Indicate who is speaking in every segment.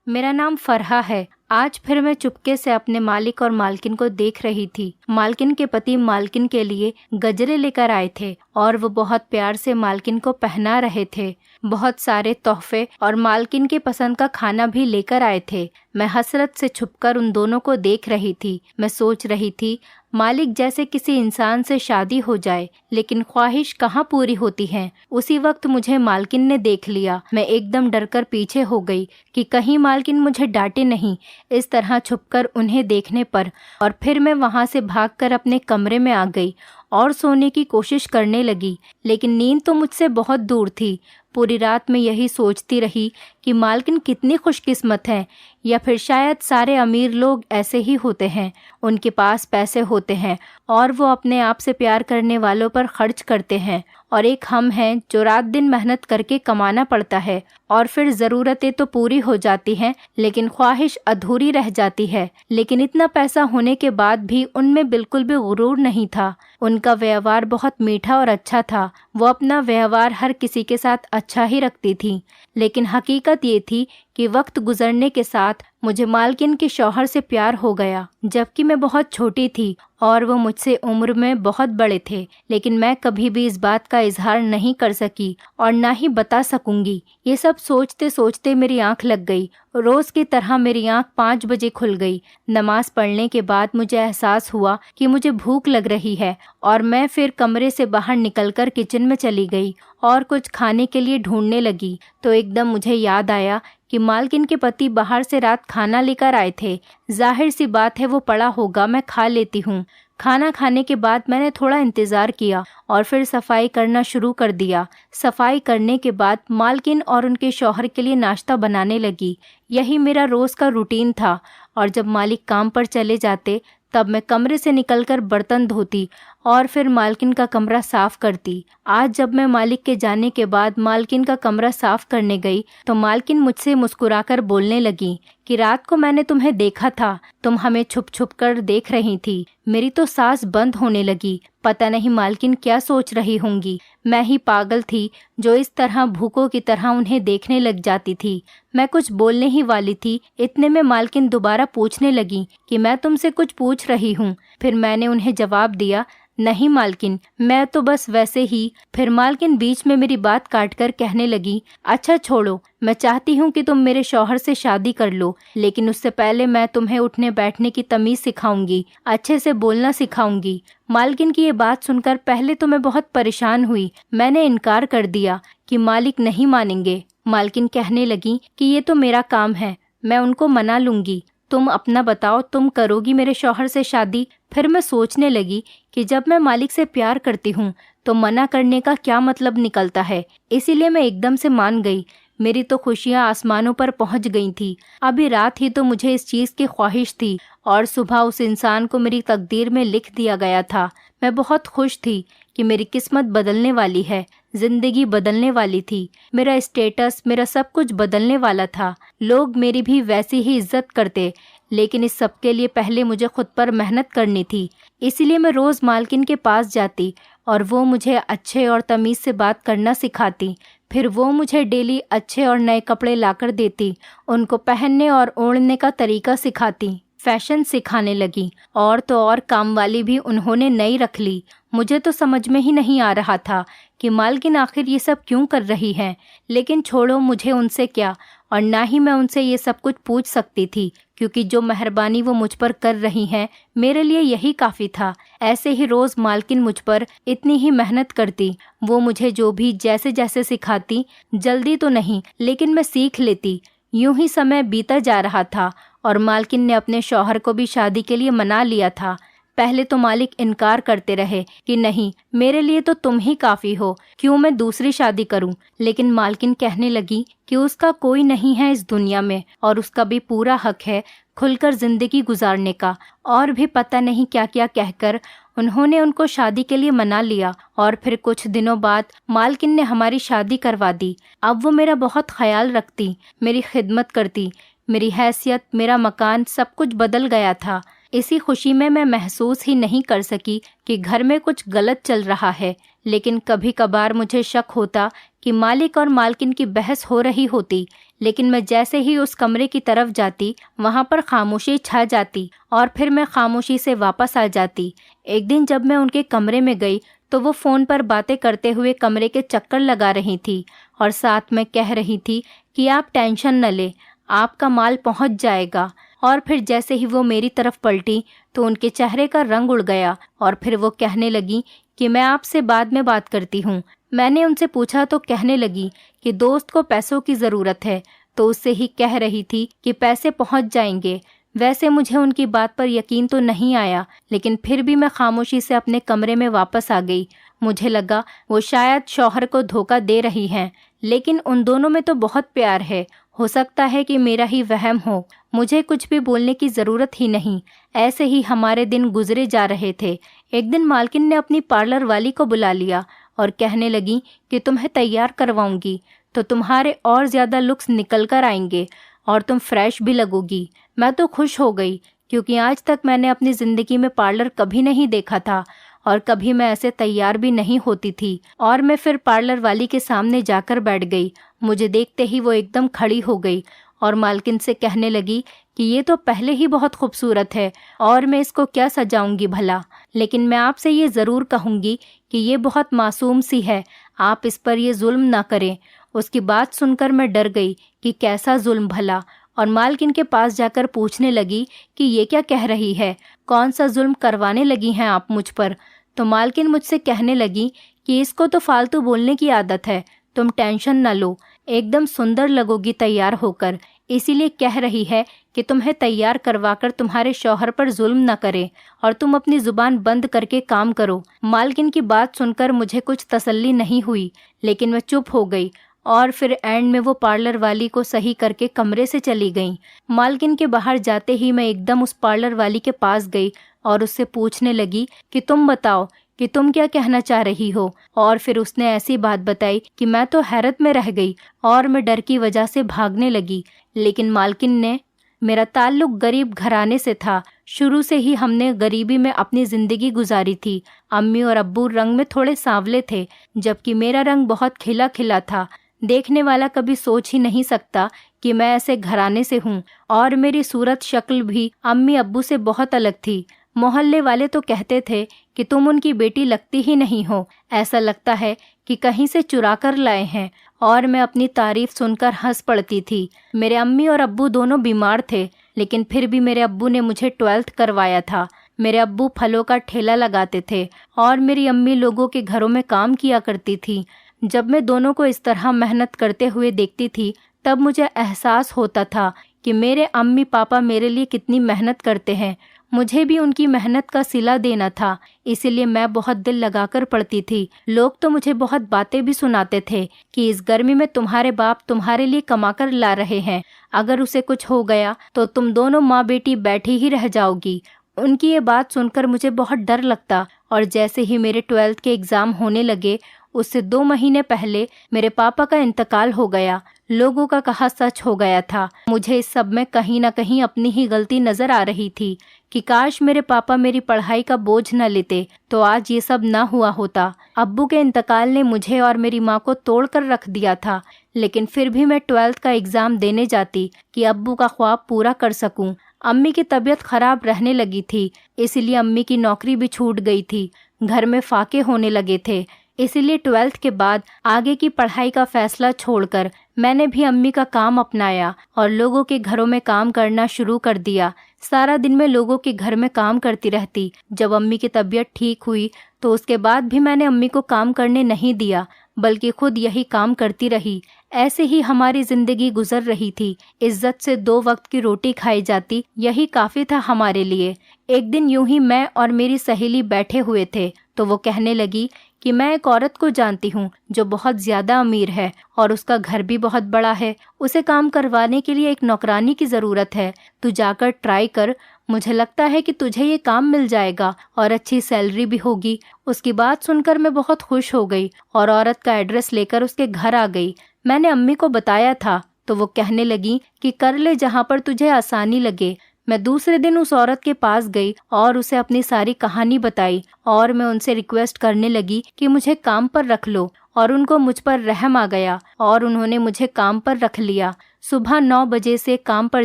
Speaker 1: मेरा नाम फरहा है। आज फिर मैं चुपके से अपने मालिक और मालकिन को देख रही थी। मालकिन के पति मालकिन के लिए गजरे लेकर आए थे और वो बहुत प्यार से मालकिन को पहना रहे थे। बहुत सारे तोहफे और मालकिन के पसंद का खाना भी लेकर आए थे। मैं हसरत से छुपकर उन दोनों को देख रही थी। मैं सोच रही थी, मालिक जैसे किसी इंसान से शादी हो जाए, लेकिन ख्वाहिश कहाँ पूरी होती है। उसी वक्त मुझे मालकिन ने देख लिया। मैं एकदम डरकर पीछे हो गई कि कहीं मालकिन मुझे डांटे नहीं, इस तरह छुपकर उन्हें देखने पर। और फिर मैं वहाँ से भागकर अपने कमरे में आ गई और सोने की कोशिश करने लगी, लेकिन नींद तो मुझसे बहुत दूर थी। पूरी रात मैं यही सोचती रही कि मालकिन कितनी खुशकिस्मत है, या फिर शायद सारे अमीर लोग ऐसे ही होते हैं। उनके पास पैसे होते हैं और वो अपने आप से प्यार करने वालों पर खर्च करते हैं, और एक हम हैं जो रात दिन मेहनत करके कमाना पड़ता है और फिर ज़रूरतें तो पूरी हो जाती हैं, लेकिन ख्वाहिश अधूरी रह जाती है। लेकिन इतना पैसा होने के बाद भी उनमें बिल्कुल भी गुरूर नहीं था। उनका व्यवहार बहुत मीठा और अच्छा था। वो अपना व्यवहार हर किसी के साथ अच्छा ही रखती थी। लेकिन हकीकत ये थी कि वक्त गुजरने के साथ मुझे मालकिन के शौहर से प्यार हो गया, जबकि मैं बहुत छोटी थी और वो मुझसे उम्र में बहुत बड़े थे। लेकिन मैं कभी भी इस बात का इजहार नहीं कर सकी और ना ही बता सकूंगी। ये सब सोचते सोचते मेरी आंख लग गई। रोज की तरह मेरी आंख 5 बजे खुल गई। नमाज पढ़ने के बाद मुझे एहसास हुआ कि मुझे भूख लग रही है और मैं फिर कमरे से बाहर निकलकर किचन में चली गई और कुछ खाने के लिए ढूंढने लगी। तो एकदम मुझे याद आया कि मालकिन के पति बाहर से रात खाना लेकर आए थे। जाहिर सी बात है वो पड़ा होगा, मैं खा लेती हूँ। खाना खाने के बाद मैंने थोड़ा इंतज़ार किया और फिर सफाई करना शुरू कर दिया। सफाई करने के बाद मालकिन और उनके शौहर के लिए नाश्ता बनाने लगी। यही मेरा रोज़ का रूटीन था। और जब मालिक काम पर चले जाते तब मैं कमरे से निकलकर बर्तन धोती और फिर मालकिन का कमरा साफ करती। आज जब मैं मालिक के जाने के बाद मालकिन का कमरा साफ करने गई तो मालकिन मुझसे मुस्कुराकर बोलने लगी कि रात को मैंने तुम्हें देखा था, तुम हमें छुप छुप कर देख रही थी। मेरी तो सांस बंद होने लगी। पता नहीं मालकिन क्या सोच रही होंगी। मैं ही पागल थी जो इस तरह भूखों की तरह उन्हें देखने लग जाती थी। मैं कुछ बोलने ही वाली थी, इतने में मालकिन दोबारा पूछने लगी कि मैं तुमसे कुछ पूछ रही हूँ। फिर मैंने उन्हें जवाब दिया, नहीं मालकिन, मैं तो बस वैसे ही। फिर मालकिन बीच में मेरी बात काटकर कहने लगी, अच्छा छोड़ो, मैं चाहती हूँ कि तुम मेरे शौहर से शादी कर लो, लेकिन उससे पहले मैं तुम्हें उठने बैठने की तमीज सिखाऊंगी, अच्छे से बोलना सिखाऊंगी। मालकिन की ये बात सुनकर पहले तो मैं बहुत परेशान हुई। मैंने इनकार कर दिया कि मालिक नहीं मानेंगे। मालकिन कहने लगी कि ये तो मेरा काम है, मैं उनको मना लूंगी। तुम अपना बताओ, तुम करोगी मेरे शौहर से शादी? फिर मैं सोचने लगी कि जब मैं मालिक से प्यार करती हूँ तो मना करने का क्या मतलब निकलता है। इसीलिए मैं एकदम से मान गई। मेरी तो खुशियाँ आसमानों पर पहुँच गई थी। अभी रात ही तो मुझे इस चीज़ की ख्वाहिश थी और सुबह उस इंसान को मेरी तकदीर में लिख दिया गया था। मैं बहुत खुश थी कि मेरी किस्मत बदलने वाली है, जिंदगी बदलने वाली थी। मेरा स्टेटस, मेरा सब कुछ बदलने वाला था। लोग मेरी भी वैसी ही इज्जत करते, लेकिन इस सब के लिए पहले मुझे खुद पर मेहनत करनी थी। इसीलिए मैं रोज़ मालकिन के पास जाती और वो मुझे अच्छे और तमीज़ से बात करना सिखाती। फिर वो मुझे डेली अच्छे और नए कपड़े लाकर देती, उनको पहनने और ओढ़ने का तरीका सिखाती, फैशन सिखाने लगी। और तो और काम वाली भी उन्होंने नई रख ली। मुझे तो समझ में ही नहीं आ रहा था कि मालकिन आखिर ये सब क्यों कर रही हैं। लेकिन छोड़ो, मुझे उनसे क्या, और ना ही मैं उनसे ये सब कुछ पूछ सकती थी, क्योंकि जो मेहरबानी वो मुझ पर कर रही हैं मेरे लिए यही काफ़ी था। ऐसे ही रोज़ मालकिन मुझ पर इतनी ही मेहनत करती। वो मुझे जो भी जैसे जैसे सिखाती, जल्दी तो नहीं लेकिन मैं सीख लेती। यूं ही समय बीता जा रहा था और मालकिन ने अपने शौहर को भी शादी के लिए मना लिया था। पहले तो मालिक इनकार करते रहे कि नहीं, मेरे लिए तो तुम ही काफ़ी हो, क्यों मैं दूसरी शादी करूं। लेकिन मालकिन कहने लगी कि उसका कोई नहीं है इस दुनिया में और उसका भी पूरा हक है खुलकर जिंदगी गुजारने का। और भी पता नहीं क्या क्या कहकर उन्होंने उनको शादी के लिए मना लिया। और फिर कुछ दिनों बाद मालकिन ने हमारी शादी करवा दी। अब वो मेरा बहुत ख्याल रखती, मेरी खिदमत करती। मेरी हैसियत, मेरा मकान, सब कुछ बदल गया था। इसी खुशी में मैं महसूस ही नहीं कर सकी कि घर में कुछ गलत चल रहा है, लेकिन कभी कभार मुझे शक होता कि मालिक और मालकिन की बहस हो रही होती। लेकिन मैं जैसे ही उस कमरे की तरफ जाती, वहाँ पर खामोशी छा जाती और फिर मैं खामोशी से वापस आ जाती। एक दिन जब मैं उनके कमरे में गई तो वो फ़ोन पर बातें करते हुए कमरे के चक्कर लगा रही थी और साथ में कह रही थी कि आप टेंशन न लें, आपका माल पहुंच जाएगा। और फिर जैसे ही वो मेरी तरफ पलटी तो उनके चेहरे का रंग उड़ गया और फिर वो कहने लगी कि मैं आपसे बाद में बात करती हूँ। मैंने उनसे पूछा तो कहने लगी कि दोस्त को पैसों की ज़रूरत है, तो उससे ही कह रही थी कि पैसे पहुँच जाएंगे। वैसे मुझे उनकी बात पर यकीन तो नहीं आया, लेकिन फिर भी मैं खामोशी से अपने कमरे में वापस आ गई। मुझे लगा वो शायद शौहर को धोखा दे रही हैं, लेकिन उन दोनों में तो बहुत प्यार है। हो सकता है कि मेरा ही वहम हो। मुझे कुछ भी बोलने की ज़रूरत ही नहीं। ऐसे ही हमारे दिन गुजरे जा रहे थे। एक दिन मालकिन ने अपनी पार्लर वाली को बुला लिया और कहने लगी कि तुम्हें तैयार करवाऊंगी तो तुम्हारे और ज़्यादा लुक्स निकल कर आएंगे और तुम फ्रेश भी लगोगी। मैं तो खुश हो गई, क्योंकि आज तक मैंने अपनी ज़िंदगी में पार्लर कभी नहीं देखा था और कभी मैं ऐसे तैयार भी नहीं होती थी। और मैं फिर पार्लर वाली के सामने जाकर बैठ गई। मुझे देखते ही वो एकदम खड़ी हो गई और मालकिन से कहने लगी कि ये तो पहले ही बहुत खूबसूरत है और मैं इसको क्या सजाऊंगी भला, लेकिन मैं आपसे ये ज़रूर कहूँगी कि ये बहुत मासूम सी है, आप इस पर ये जुल्म ना करें। उसकी बात सुनकर मैं डर गई कि कैसा जुल्म भला, और मालकिन के पास जाकर पूछने लगी कि ये क्या कह रही है, कौन सा जुल्म करवाने लगी हैं आप मुझ पर। तो मालकिन मुझसे कहने लगी कि इसको तो फालतू बोलने की आदत है, तुम टेंशन न लो, एकदम सुंदर लगोगी तैयार होकर, इसीलिए कह रही है कि तुम्हें तैयार करवाकर तुम्हारे शौहर पर जुल्म न करे और तुम अपनी जुबान बंद करके काम करो। मालकिन की बात सुनकर मुझे कुछ तसल्ली नहीं हुई, लेकिन मैं चुप हो गई और फिर एंड में वो पार्लर वाली को सही करके कमरे से चली गई। मालकिन के बाहर जाते ही मैं एकदम उस पार्लर वाली के पास गई और उससे पूछने लगी कि तुम बताओ कि तुम क्या कहना चाह रही हो। और फिर उसने ऐसी बात बताई कि मैं तो हैरत में रह गई और मैं डर की वजह से भागने लगी। लेकिन मालकिन ने, मेरा ताल्लुक गरीब घराने से था, शुरू से ही हमने गरीबी में अपनी ज़िंदगी गुजारी थी। अम्मी और अब्बू रंग में थोड़े सांवले थे, जबकि मेरा रंग बहुत खिला खिला था। देखने वाला कभी सोच ही नहीं सकता कि मैं ऐसे घराने से हूँ, और मेरी सूरत शक्ल भी अम्मी अब्बू से बहुत अलग थी। मोहल्ले वाले तो कहते थे कि तुम उनकी बेटी लगती ही नहीं हो, ऐसा लगता है कि कहीं से चुरा कर लाए हैं, और मैं अपनी तारीफ सुनकर हंस पड़ती थी। मेरे अम्मी और अब्बू दोनों बीमार थे, लेकिन फिर भी मेरे अब्बू ने मुझे 12th करवाया था। मेरे अब्बू फलों का ठेला लगाते थे और मेरी अम्मी लोगों के घरों में काम किया करती थी। जब मैं दोनों को इस तरह मेहनत करते हुए देखती थी, तब मुझे एहसास होता था कि मेरे अम्मी पापा मेरे लिए कितनी मेहनत करते हैं। मुझे भी उनकी मेहनत का सिला देना था, इसीलिए मैं बहुत दिल लगाकर पढ़ती थी। लोग तो मुझे बहुत बातें भी सुनाते थे कि इस गर्मी में तुम्हारे बाप तुम्हारे लिए कमाकर ला रहे हैं, अगर उसे कुछ हो गया तो तुम दोनों माँ बेटी बैठी ही रह जाओगी। उनकी ये बात सुनकर मुझे बहुत डर लगता, और जैसे ही मेरे 12th के एग्ज़ाम होने लगे, उससे 2 महीने पहले मेरे पापा का इंतकाल हो गया। लोगों का कहा सच हो गया था। मुझे इस सब में कहीं ना कहीं अपनी ही गलती नजर आ रही थी कि काश मेरे पापा मेरी पढ़ाई का बोझ न लेते तो आज ये सब ना हुआ होता। अब्बू के इंतकाल ने मुझे और मेरी माँ को तोड़ कर रख दिया था, लेकिन फिर भी मैं 12th का एग्ज़ाम देने जाती कि अब्बू का ख्वाब पूरा कर सकूं। अम्मी की तबीयत खराब रहने लगी थी, इसलिए अम्मी की नौकरी भी छूट गई थी। घर में फाके होने लगे थे, इसीलिए 12th के बाद आगे की पढ़ाई का फैसला छोड़कर मैंने भी अम्मी का काम अपनाया और लोगों के घरों में काम करना शुरू कर दिया। सारा दिन मैं लोगों के घर में काम करती रहती। जब अम्मी की तबीयत ठीक हुई तो उसके बाद भी मैंने अम्मी को काम करने नहीं दिया, बल्कि खुद यही काम करती रही। ऐसे ही हमारी जिंदगी गुजर रही थी। इज्जत से 2 वक्त की रोटी खाई जाती, यही काफी था हमारे लिए। एक दिन यूं ही मैं और मेरी सहेली बैठे हुए थे तो वो कहने लगी कि मैं एक औरत को जानती हूँ जो बहुत ज्यादा अमीर है और उसका घर भी बहुत बड़ा है। उसे काम करवाने के लिए एक नौकरानी की जरूरत है, तू जाकर ट्राई कर, मुझे लगता है कि तुझे ये काम मिल जाएगा और अच्छी सैलरी भी होगी। उसकी बात सुनकर मैं बहुत खुश हो गई और औरत का एड्रेस लेकर उसके घर आ गई। मैंने अम्मी को बताया था तो वो कहने लगी कि कर ले जहाँ पर तुझे आसानी लगे। मैं दूसरे दिन उस औरत के पास गई और उसे अपनी सारी कहानी बताई और मैं उनसे रिक्वेस्ट करने लगी कि मुझे काम पर रख लो, और उनको मुझ पर रहम आ गया और उन्होंने मुझे काम पर रख लिया। सुबह 9 बजे से काम पर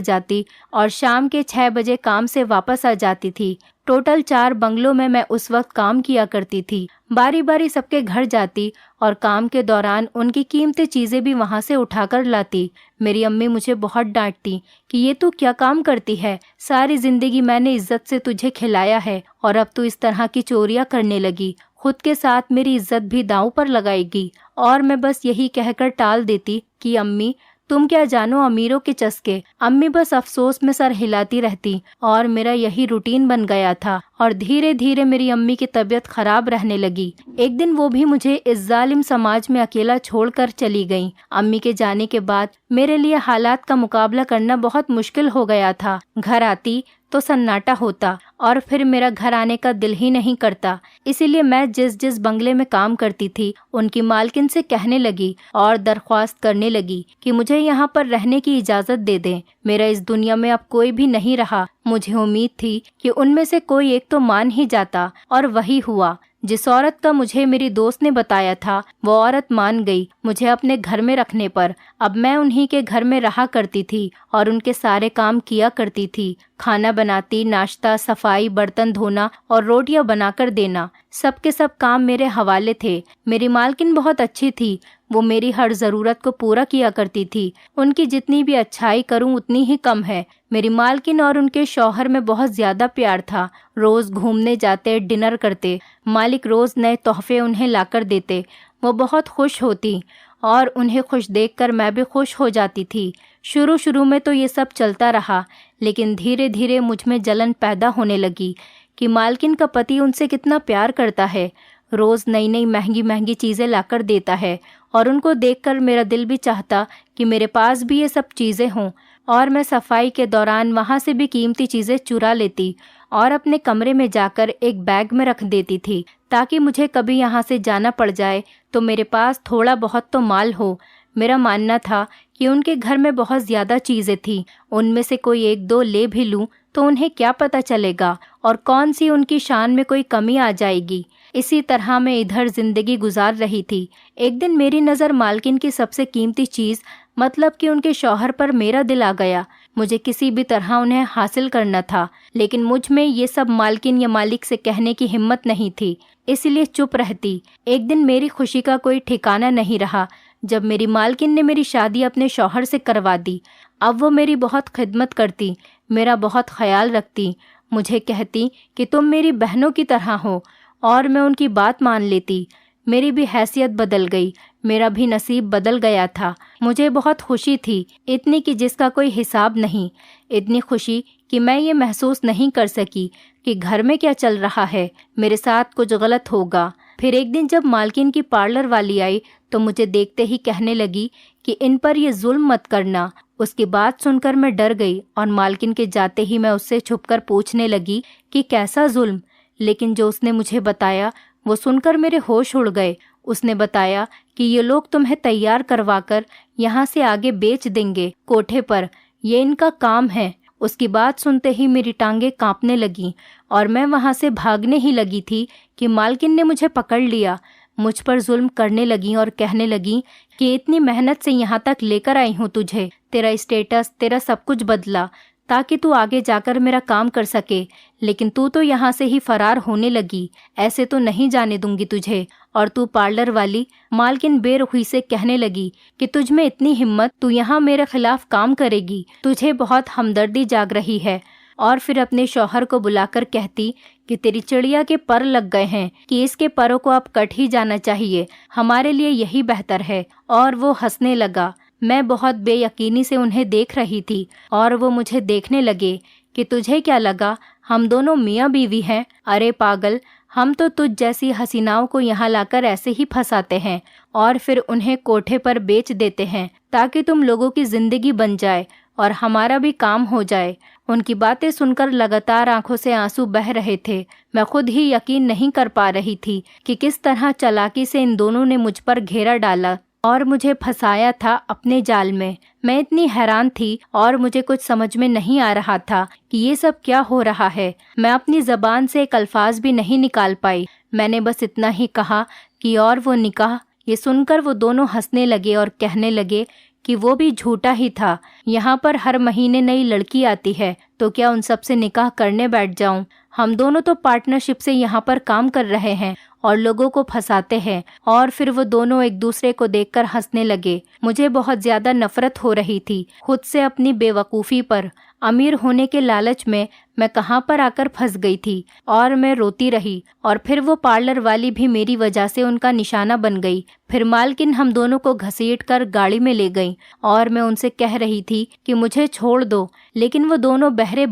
Speaker 1: जाती और शाम के 6 बजे काम से वापस आ जाती थी। टोटल 4 बंगलों में मैं उस वक्त काम किया करती थी। बारी बारी सबके घर जाती और काम के दौरान उनकी कीमती चीजें भी वहां से उठाकर लाती। मेरी अम्मी मुझे बहुत डांटती कि ये तू क्या काम करती है, सारी जिंदगी मैंने इज्जत से तुझे खिलाया है और अब तू इस तरह की चोरियां करने लगी, खुद के साथ मेरी इज्जत भी दांव पर लगाएगी। और मैं बस यही कहकर टाल देती कि अम्मी तुम क्या जानो अमीरों के चस्के। अम्मी बस अफसोस में सर हिलाती रहती और मेरा यही रूटीन बन गया था और धीरे धीरे मेरी अम्मी की तबीयत खराब रहने लगी। एक दिन वो भी मुझे इस जालिम समाज में अकेला छोड़कर चली गईं। अम्मी के जाने के बाद मेरे लिए हालात का मुकाबला करना बहुत मुश्किल हो गया था। घर आती तो सन्नाटा होता और फिर मेरा घर आने का दिल ही नहीं करता। इसीलिए मैं जिस जिस बंगले में काम करती थी उनकी मालकिन से कहने लगी और दरख्वास्त करने लगी कि मुझे यहाँ पर रहने की इजाज़त दे दें। मेरा इस दुनिया में अब कोई भी नहीं रहा। मुझे उम्मीद थी कि उनमें से कोई एक तो मान ही जाता और वही हुआ। जिस औरत का मुझे मेरी दोस्त ने बताया था वो औरत मान गई मुझे अपने घर में रखने पर। अब मैं उन्हीं के घर में रहा करती थी और उनके सारे काम किया करती थी। खाना बनाती, नाश्ता, सफाई, बर्तन धोना और रोटियां बनाकर देना, सबके सब काम मेरे हवाले थे। मेरी मालकिन बहुत अच्छी थी। वो मेरी हर ज़रूरत को पूरा किया करती थी। उनकी जितनी भी अच्छाई करूं उतनी ही कम है। मेरी मालकिन और उनके शौहर में बहुत ज़्यादा प्यार था। रोज़ घूमने जाते, डिनर करते। मालिक रोज़ नए तोहफे उन्हें लाकर देते। वो बहुत खुश होती और उन्हें खुश देखकर मैं भी खुश हो जाती थी। शुरू शुरू में तो ये सब चलता रहा, लेकिन धीरे धीरे मुझ में जलन पैदा होने लगी कि मालकिन का पति उनसे कितना प्यार करता है। रोज़ नई नई महंगी महंगी चीज़ें लाकर देता है और उनको देखकर मेरा दिल भी चाहता कि मेरे पास भी ये सब चीज़ें हों। और मैं सफाई के दौरान वहाँ से भी कीमती चीज़ें चुरा लेती और अपने कमरे में जाकर एक बैग में रख देती थी ताकि मुझे कभी यहाँ से जाना पड़ जाए तो मेरे पास थोड़ा बहुत तो माल हो। मेरा मानना था कि उनके घर में बहुत ज़्यादा चीज़ें थीं, उनमें से कोई एक दो ले भी लूँ तो उन्हें क्या पता चलेगा और कौन सी उनकी शान में कोई कमी आ जाएगी। इसी तरह मैं इधर जिंदगी गुजार रही थी। एक दिन मेरी नज़र मालकिन की सबसे कीमती चीज़ मतलब कि उनके शौहर पर मेरा दिल आ गया। मुझे किसी भी तरह उन्हें हासिल करना था, लेकिन मुझ में ये सब मालकिन या मालिक से कहने की हिम्मत नहीं थी, इसलिए चुप रहती। एक दिन मेरी खुशी का कोई ठिकाना नहीं रहा जब मेरी मालकिन ने मेरी शादी अपने शौहर से करवा दी। अब वो मेरी बहुत खिदमत करती, मेरा बहुत ख्याल रखती, मुझे कहती कि तुम मेरी बहनों की तरह हो और मैं उनकी बात मान लेती। मेरी भी हैसियत बदल गई, मेरा भी नसीब बदल गया था। मुझे बहुत खुशी थी, इतनी कि जिसका कोई हिसाब नहीं। इतनी खुशी कि मैं ये महसूस नहीं कर सकी कि घर में क्या चल रहा है, मेरे साथ कुछ गलत होगा। फिर एक दिन जब मालकिन की पार्लर वाली आई तो मुझे देखते ही कहने लगी कि इन पर ये जुल्म मत करना। उसकी बात सुनकर मैं डर गई और मालकिन के जाते ही मैं उससे छुपकर पूछने लगी कि कैसा जुल्म। लेकिन जो उसने मुझे बताया वो सुनकर मेरे होश उड़ गए। उसने बताया कि ये लोग तुम्हें तैयार करवाकर यहाँ से आगे बेच देंगे कोठे पर, ये इनका काम है। उसकी बात सुनते ही मेरी टांगें कांपने लगीं और मैं वहाँ से भागने ही लगी थी कि मालकिन ने मुझे पकड़ लिया। मुझ पर जुल्म करने लगी और कहने लगी कि इतनी मेहनत से यहाँ तक लेकर आई हूँ तुझे, तेरा स्टेटस, तेरा सब कुछ बदला ताकि तू आगे जाकर मेरा काम कर सके, लेकिन तू तो यहाँ से ही फरार होने लगी। ऐसे तो नहीं जाने दूंगी तुझे। और तू पार्लर वाली, मालकिन बेरुखी से कहने लगी कि तुझ में इतनी हिम्मत, तू यहाँ मेरे खिलाफ काम करेगी, तुझे बहुत हमदर्दी जाग रही है। और फिर अपने शौहर को बुलाकर कहती कि तेरी चिड़िया के पर लग गए हैं कि इसके परों को अब कट ही जाना चाहिए, हमारे लिए यही बेहतर है। और वो हंसने लगा। मैं बहुत बेयकीनी से उन्हें देख रही थी और वो मुझे देखने लगे कि तुझे क्या लगा, हम दोनों मियाँ बीवी हैं? अरे पागल, हम तो तुझ जैसी हसीनाओं को यहाँ लाकर ऐसे ही फंसाते हैं और फिर उन्हें कोठे पर बेच देते हैं ताकि तुम लोगों की जिंदगी बन जाए और हमारा भी काम हो जाए। उनकी बातें सुनकर लगातार आंखों से आंसू बह रहे थे। मैं खुद ही यकीन नहीं कर पा रही थी कि किस तरह चालाकी से इन दोनों ने मुझ पर घेरा डाला और मुझे फंसाया था अपने जाल में। मैं इतनी हैरान थी और मुझे कुछ समझ में नहीं आ रहा था कि ये सब क्या हो रहा है। मैं अपनी ज़बान से एक अल्फाज भी नहीं निकाल पाई। मैंने बस इतना ही कहा कि और वो निकाह। ये सुनकर वो दोनों हंसने लगे और कहने लगे कि वो भी झूठा ही था। यहाँ पर हर महीने नई लड़की आती है, तो क्या उन सब से निकाह करने बैठ जाऊं? हम दोनों तो पार्टनरशिप से यहाँ पर काम कर रहे हैं और लोगों को फंसाते हैं। और फिर वो दोनों एक दूसरे को देखकर हंसने लगे। मुझे बहुत ज्यादा नफरत हो रही थी खुद से, अपनी बेवकूफ़ी पर। अमीर होने के लालच में मैं कहाँ पर आकर फंस गई थी और मैं रोती रही। और फिर वो पार्लर वाली भी मेरी वजह से उनका निशाना बन गई। फिर मालकिन हम दोनों को घसीट कर गाड़ी में ले गई और मैं उनसे कह रही थी कि मुझे छोड़ दो, लेकिन वो दोनों बहरे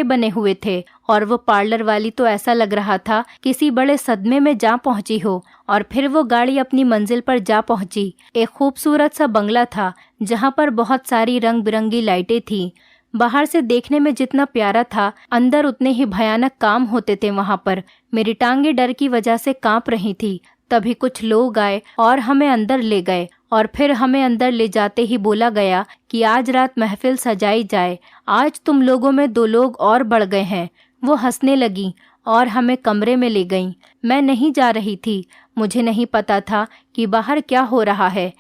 Speaker 1: बने हुए थे। और वो पार्लर वाली तो ऐसा लग रहा था किसी बड़े सदमे में जा पहुंची हो। और फिर वो गाड़ी अपनी मंजिल पर जा पहुंची। एक खूबसूरत सा बंगला था जहां पर बहुत सारी रंग बिरंगी लाइटें थी। बाहर से देखने में जितना प्यारा था, अंदर उतने ही भयानक काम होते थे वहां पर। मेरी टांगे डर की वजह से कांप रही थी। तभी कुछ लोग आए और हमें अंदर ले गए। और फिर हमें अंदर ले जाते ही बोला गया कि आज रात महफिल सजाई जाए। आज तुम लोगों में 2 लोग और बढ़ गए हैं। वो हंसने लगी और हमें कमरे में ले गईं। मैं नहीं जा रही थी। मुझे नहीं पता था कि बाहर क्या हो रहा है।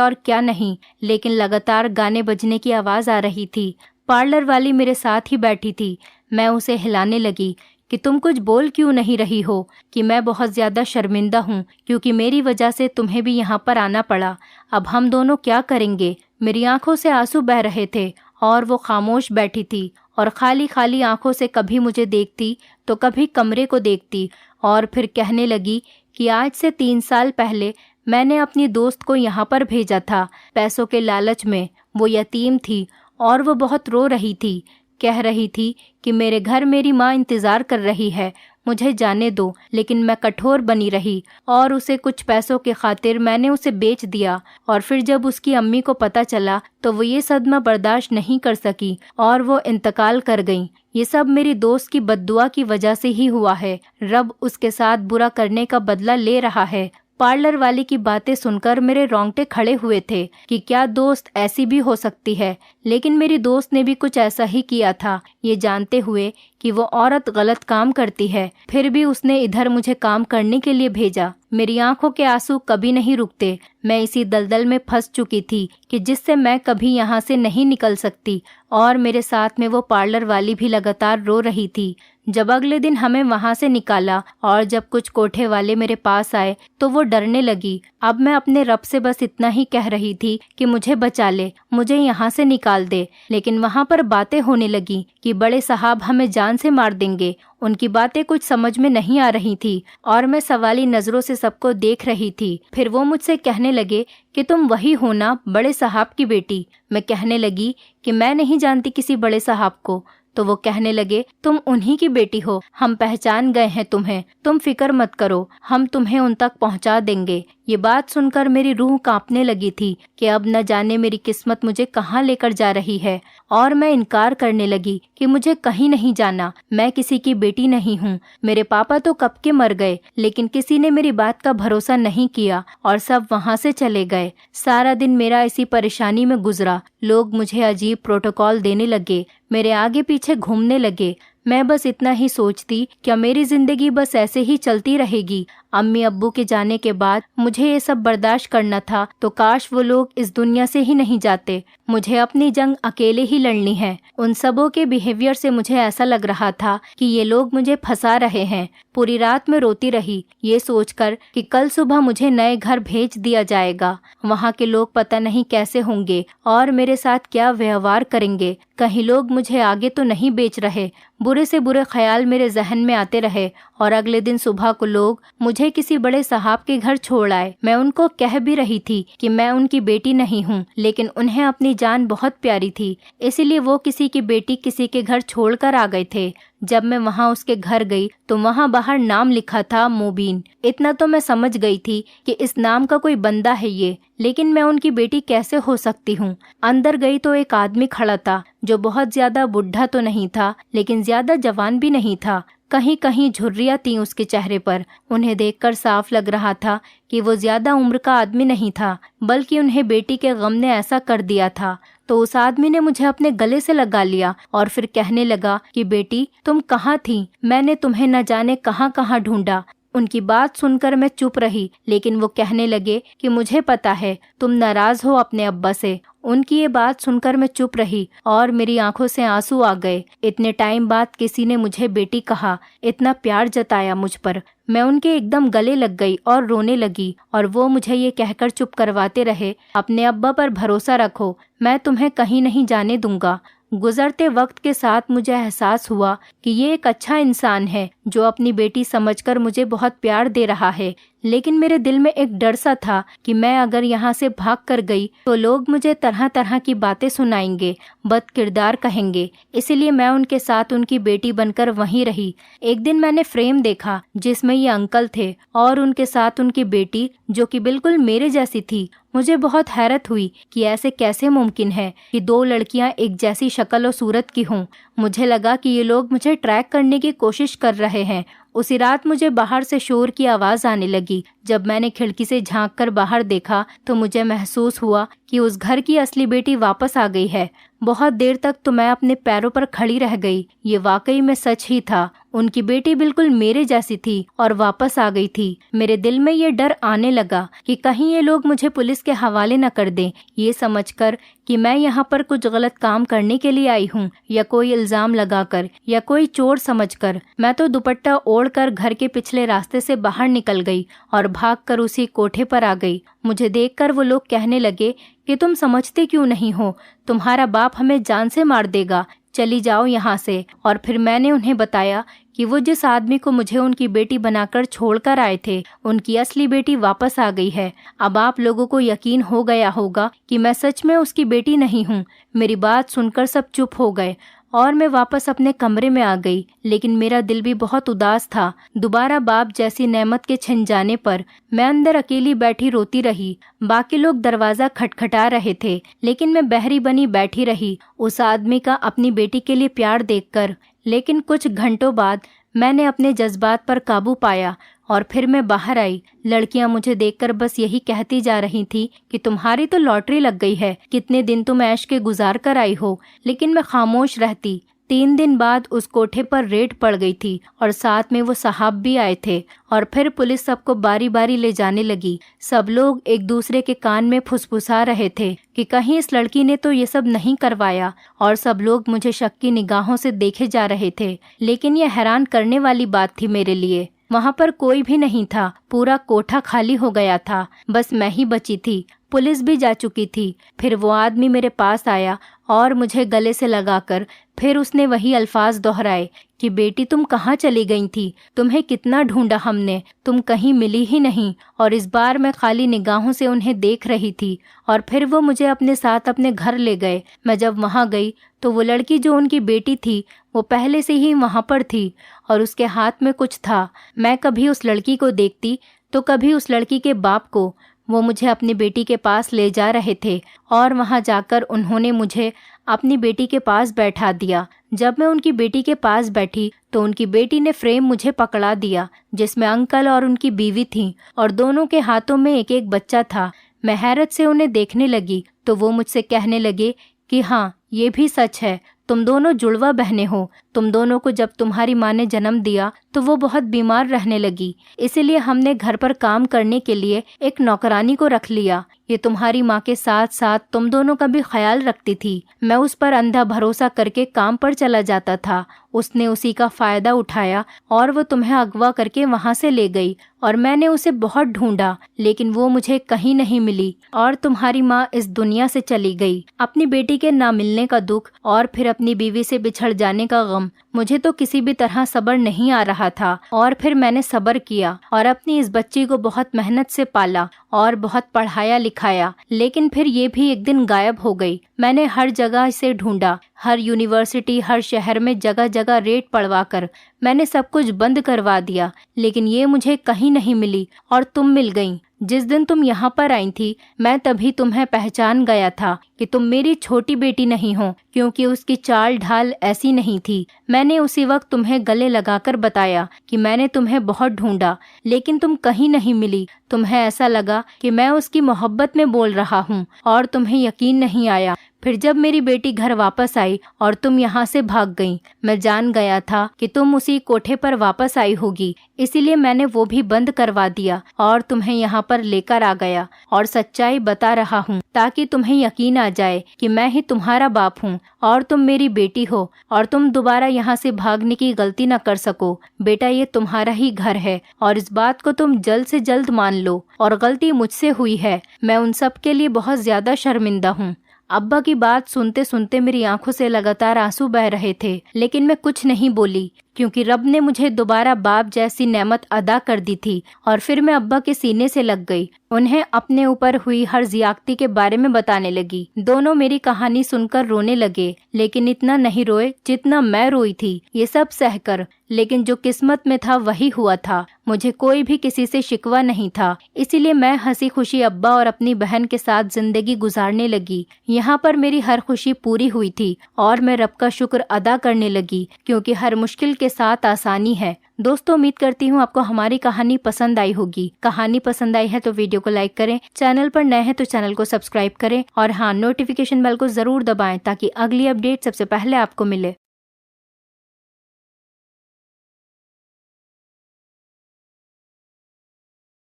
Speaker 1: और क्या नहीं, लेकिन लगातार गाने बजने की आवाज़ आ रही थी। पार्लर वाली मेरे साथ ही बैठी थी। मैं उसे हिलाने लगी कि तुम कुछ बोल क्यों नहीं रही हो, कि मैं बहुत ज़्यादा शर्मिंदा हूँ क्योंकि मेरी वजह से तुम्हें भी यहाँ पर आना पड़ा। अब हम दोनों क्या करेंगे? मेरी आंखों से आंसू बह रहे थे और वो खामोश बैठी थी और खाली खाली आंखों से कभी मुझे देखती तो कभी कमरे को देखती। और फिर कहने लगी कि आज से 3 साल पहले मैंने अपनी दोस्त को यहाँ पर भेजा था पैसों के लालच में। वो यतीम थी और वो बहुत रो रही थी। कह रही थी कि मेरे घर मेरी माँ इंतज़ार कर रही है, मुझे जाने दो। लेकिन मैं कठोर बनी रही और उसे कुछ पैसों के खातिर मैंने उसे बेच दिया। और फिर जब उसकी अम्मी को पता चला तो वो ये सदमा बर्दाश्त नहीं कर सकी और वो इंतकाल कर गई। ये सब मेरी दोस्त की बद्दुआ की वजह से ही हुआ है। रब उसके साथ बुरा करने का बदला ले रहा है। पार्लर वाली की बातें सुनकर मेरे रोंगटे खड़े हुए थे कि क्या दोस्त ऐसी भी हो सकती है। लेकिन मेरी दोस्त ने भी कुछ ऐसा ही किया था, ये जानते हुए कि वो औरत गलत काम करती है। फिर भी उसने इधर मुझे काम करने के लिए भेजा। मेरी आंखों के आंसू कभी नहीं रुकते। मैं इसी दलदल में फंस चुकी थी कि जिससे मैं कभी यहाँ से नहीं निकल सकती। और मेरे साथ में वो पार्लर वाली भी लगातार रो रही थी। जब अगले दिन हमें वहाँ से निकाला और जब कुछ कोठे वाले मेरे पास आए तो वो डरने लगी। अब मैं अपने रब से बस इतना ही कह रही थी कि मुझे बचा ले, मुझे यहाँ से निकाल दे। लेकिन वहाँ पर बातें होने लगी कि बड़े साहब हमें जान से मार देंगे। उनकी बातें कुछ समझ में नहीं आ रही थी और मैं सवाली नजरों से सबको देख रही थी। फिर वो मुझसे कहने लगे कि तुम वही हो ना, बड़े साहब की बेटी। मैं कहने लगी कि मैं नहीं जानती किसी बड़े साहब को। तो वो कहने लगे तुम उन्हीं की बेटी हो, हम पहचान गए हैं तुम्हें, तुम फिक्र मत करो, हम तुम्हें उन तक पहुंचा देंगे। ये बात सुनकर मेरी रूह कांपने लगी थी कि अब न जाने मेरी किस्मत मुझे कहाँ लेकर जा रही है। और मैं इनकार करने लगी कि मुझे कहीं नहीं जाना, मैं किसी की बेटी नहीं हूँ। मेरे पापा तो कब के मर गए, लेकिन किसी ने मेरी बात का भरोसा नहीं किया और सब वहाँ से चले गए। सारा दिन मेरा इसी परेशानी में गुजरा। लोग मुझे अजीब प्रोटोकॉल देने लगे, मेरे आगे पीछे घूमने लगे। मैं बस इतना ही सोचती, क्या मेरी जिंदगी बस ऐसे ही चलती रहेगी? अम्मी अब्बू के जाने के बाद मुझे ये सब बर्दाश्त करना था, तो काश वो लोग इस दुनिया से ही नहीं जाते। मुझे अपनी जंग अकेले ही लड़नी है। उन सबों के बिहेवियर से मुझे ऐसा लग रहा था कि ये लोग मुझे फंसा रहे हैं। पूरी रात में रोती रही, ये सोचकर कि कल सुबह मुझे नए घर भेज दिया जाएगा। वहाँ के लोग पता नहीं कैसे होंगे और मेरे साथ क्या व्यवहार करेंगे। कहीं लोग मुझे आगे तो नहीं बेच रहे। बुरे से बुरे ख्याल मेरे जहन में आते रहे और अगले दिन सुबह को लोग मुझे किसी बड़े साहब के घर छोड़ आए। मैं उनको कह भी रही थी कि मैं उनकी बेटी नहीं हूँ, लेकिन उन्हें अपनी जान बहुत प्यारी थी, इसीलिए वो किसी की बेटी किसी के घर छोड़कर आ गए थे। जब मैं वहाँ उसके घर गई तो वहाँ बाहर नाम लिखा था मोबीन। इतना तो मैं समझ गई थी कि इस नाम का कोई बंदा है ये, लेकिन मैं उनकी बेटी कैसे हो सकती हूँ। अंदर गई तो एक आदमी खड़ा था जो बहुत ज्यादा बुढ़ा तो नहीं था, लेकिन ज्यादा जवान भी नहीं था। कहीं कहीं झुर्रियां थीं उसके चेहरे पर। उन्हें देखकर साफ लग रहा था कि वो ज्यादा उम्र का आदमी नहीं था, बल्कि उन्हें बेटी के गम ने ऐसा कर दिया था। तो उस आदमी ने मुझे अपने गले से लगा लिया और फिर कहने लगा कि बेटी तुम कहाँ थी, मैंने तुम्हें न जाने कहाँ कहाँ ढूंढा। उनकी बात सुनकर मैं चुप रही, लेकिन वो कहने लगे कि मुझे पता है तुम नाराज हो अपने अब्बा से। उनकी ये बात सुनकर मैं चुप रही और मेरी आंखों से आंसू आ गए। इतने टाइम बाद किसी ने मुझे बेटी कहा, इतना प्यार जताया मुझ पर। मैं उनके एकदम गले लग गई और रोने लगी, और वो मुझे ये कहकर चुप करवाते रहे, अपने अब्बा पर भरोसा रखो, मैं तुम्हें कहीं नहीं जाने दूंगा। गुजरते वक्त के साथ मुझे एहसास हुआ कि ये एक अच्छा इंसान है जो अपनी बेटी समझकर मुझे बहुत प्यार दे रहा है। लेकिन मेरे दिल में एक डर सा था कि मैं अगर यहाँ से भाग कर गई तो लोग मुझे तरह तरह की बातें सुनाएंगे, बद किरदार कहेंगे। इसीलिए मैं उनके साथ उनकी बेटी बनकर वहीं रही। एक दिन मैंने फ्रेम देखा जिसमें ये अंकल थे और उनके साथ उनकी बेटी जो कि बिल्कुल मेरे जैसी थी। मुझे बहुत हैरत हुई कि ऐसे कैसे मुमकिन है कि दो लड़कियां एक जैसी शक्ल और सूरत की हों। मुझे लगा कि ये लोग मुझे ट्रैक करने की कोशिश कर रहे हैं। उसी रात मुझे बाहर से शोर की आवाज आने लगी। जब मैंने खिड़की से झांककर बाहर देखा तो मुझे महसूस हुआ कि उस घर की असली बेटी वापस आ गई है। बहुत देर तक तो मैं अपने पैरों पर खड़ी रह गई। ये वाकई में सच ही था। उनकी बेटी बिल्कुल मेरे जैसी थी और वापस आ गई थी। मेरे दिल में ये डर आने लगा कि कहीं ये लोग मुझे पुलिस के हवाले न कर दें, ये समझकर कि मैं यहाँ पर कुछ गलत काम करने के लिए आई हूँ, या कोई इल्जाम लगाकर, या कोई चोर समझकर। मैं तो दुपट्टा ओढ़कर घर के पिछले रास्ते से बाहर निकल गई और भागकर उसी कोठे पर आ गई। मुझे देखकर वो लोग कहने लगे कि तुम समझते क्यों नहीं हो, तुम्हारा बाप हमें जान से मार देगा, चली जाओ यहाँ से। और फिर मैंने उन्हें बताया कि वो जिस आदमी को मुझे उनकी बेटी बनाकर छोड़कर आए थे, उनकी असली बेटी वापस आ गई है। अब आप लोगों को यकीन हो गया होगा कि मैं सच में उसकी बेटी नहीं हूँ। मेरी बात सुनकर सब चुप हो गए और मैं वापस अपने कमरे में आ गई। लेकिन मेरा दिल भी बहुत उदास था। दोबारा बाप जैसी नेमत के छिन जाने पर मैं अंदर अकेली बैठी रोती रही। बाकी लोग दरवाजा खटखटा रहे थे, लेकिन मैं बहरी बनी बैठी रही उस आदमी का अपनी बेटी के लिए प्यार देखकर। लेकिन कुछ घंटों बाद मैंने अपने जज्बात पर काबू पाया और फिर मैं बाहर आई। लड़कियां मुझे देखकर बस यही कहती जा रही थी कि तुम्हारी तो लॉटरी लग गई है, कितने दिन तुम ऐश के गुजार कर आई हो। लेकिन मैं खामोश रहती। 3 दिन बाद उस कोठे पर रेड पड़ गई थी और साथ में वो साहब भी आए थे, और फिर पुलिस सबको बारी बारी ले जाने लगी। सब लोग एक दूसरे के कान में फुसफुसा रहे थे कि कहीं इस लड़की ने तो ये सब नहीं करवाया, और सब लोग मुझे शक की निगाहों से देखे जा रहे थे। लेकिन यह हैरान करने वाली बात थी मेरे लिए, वहाँ पर कोई भी नहीं था। पूरा कोठा खाली हो गया था, बस मैं ही बची थी। पुलिस भी जा चुकी थी। फिर वो आदमी मेरे पास आया और मुझे गले से लगाकर फिर उसने वही अल्फाज दोहराए कि बेटी तुम कहाँ चली गई थी, तुम्हें कितना ढूंढा हमने, तुम कहीं मिली ही नहीं। और इस बार मैं खाली निगाहों से उन्हें देख रही थी। और फिर वो मुझे अपने साथ अपने घर ले गए। मैं जब वहाँ गई तो वो लड़की जो उनकी बेटी थी वो पहले से ही वहाँ पर थी और उसके हाथ में कुछ था। मैं कभी उस लड़की को देखती तो कभी उस लड़की के बाप को। वो मुझे अपनी बेटी के पास ले जा रहे थे और वहां जाकर उन्होंने मुझे अपनी बेटी के पास बैठा दिया। जब मैं उनकी बेटी के पास बैठी तो उनकी बेटी ने फ्रेम मुझे पकड़ा दिया जिसमें अंकल और उनकी बीवी थीं और दोनों के हाथों में एक एक बच्चा था। मैं हैरत से उन्हें देखने लगी तो वो मुझसे कहने लगे कि हाँ, ये भी सच है, तुम दोनों जुड़वा बहनें हो। तुम दोनों को जब तुम्हारी माँ ने जन्म दिया तो वो बहुत बीमार रहने लगी, इसीलिए हमने घर पर काम करने के लिए एक नौकरानी को रख लिया। ये तुम्हारी माँ के साथ साथ तुम दोनों का भी ख्याल रखती थी। मैं उस पर अंधा भरोसा करके काम पर चला जाता था। उसने उसी का फायदा उठाया और वो तुम्हें अगवा करके वहाँ से ले गई और मैंने उसे बहुत ढूंढा, लेकिन वो मुझे कहीं नहीं मिली और तुम्हारी माँ इस दुनिया से चली गई। अपनी बेटी के ना मिलने का दुख और फिर अपनी बीवी से बिछड़ जाने का गम मुझे तो किसी भी तरह सब्र नहीं आ रहा था। और फिर मैंने सब्र किया और अपनी इस बच्ची को बहुत मेहनत से पाला और बहुत पढ़ाया लिखाया, लेकिन फिर ये भी एक दिन गायब हो गई। मैंने हर जगह इसे ढूंढा, हर यूनिवर्सिटी, हर शहर में जगह जगह रेड पड़वाकर मैंने सब कुछ बंद करवा दिया, लेकिन ये मुझे कहीं नहीं मिली और तुम मिल गई। जिस दिन तुम यहाँ पर आई थी मैं तभी तुम्हें पहचान गया था कि तुम मेरी छोटी बेटी नहीं हो, क्योंकि उसकी चाल ढाल ऐसी नहीं थी। मैंने उसी वक्त तुम्हें गले लगाकर बताया कि मैंने तुम्हें बहुत ढूंढा, लेकिन तुम कहीं नहीं मिली। तुम्हें ऐसा लगा कि मैं उसकी मोहब्बत में बोल रहा हूँ और तुम्हें यकीन नहीं आया। फिर जब मेरी बेटी घर वापस आई और तुम यहाँ से भाग गई, मैं जान गया था कि तुम उसी कोठे पर वापस आई होगी, इसीलिए मैंने वो भी बंद करवा दिया और तुम्हें यहाँ पर लेकर आ गया और सच्चाई बता रहा हूँ ताकि तुम्हें यकीन आ जाए कि मैं ही तुम्हारा बाप हूँ और तुम मेरी बेटी हो और तुम दोबारा यहाँ से भागने की गलती न कर सको। बेटा, ये तुम्हारा ही घर है और इस बात को तुम जल्द से जल्द मान लो। और गलती मुझसे हुई है, मैं उन सब के लिए बहुत ज्यादा शर्मिंदा हूँ। अब्बा की बात सुनते सुनते मेरी आंखों से लगातार आंसू बह रहे थे, लेकिन मैं कुछ नहीं बोली क्योंकि रब ने मुझे दोबारा बाप जैसी नेमत अदा कर दी थी। और फिर मैं अब्बा के सीने से लग गई, उन्हें अपने ऊपर हुई हर जियादती के बारे में बताने लगी। दोनों मेरी कहानी सुनकर रोने लगे, लेकिन इतना नहीं रोए जितना मैं रोई थी, ये सब सहकर। लेकिन जो किस्मत में था वही हुआ था। मुझे कोई भी किसी से शिकवा नहीं था, इसीलिए मैं हंसी खुशी अब्बा और अपनी बहन के साथ जिंदगी गुजारने लगी। यहाँ पर मेरी हर खुशी पूरी हुई थी और मैं रब का शुक्र अदा करने लगी, क्योंकि हर मुश्किल के साथ आसानी है। दोस्तों, उम्मीद करती हूँ आपको हमारी कहानी पसंद आई होगी। कहानी पसंद आई है तो वीडियो को लाइक करें, चैनल पर नए हैं तो चैनल को सब्सक्राइब करें और हाँ, नोटिफिकेशन बेल को जरूर दबाएं ताकि अगली अपडेट सबसे पहले आपको मिले।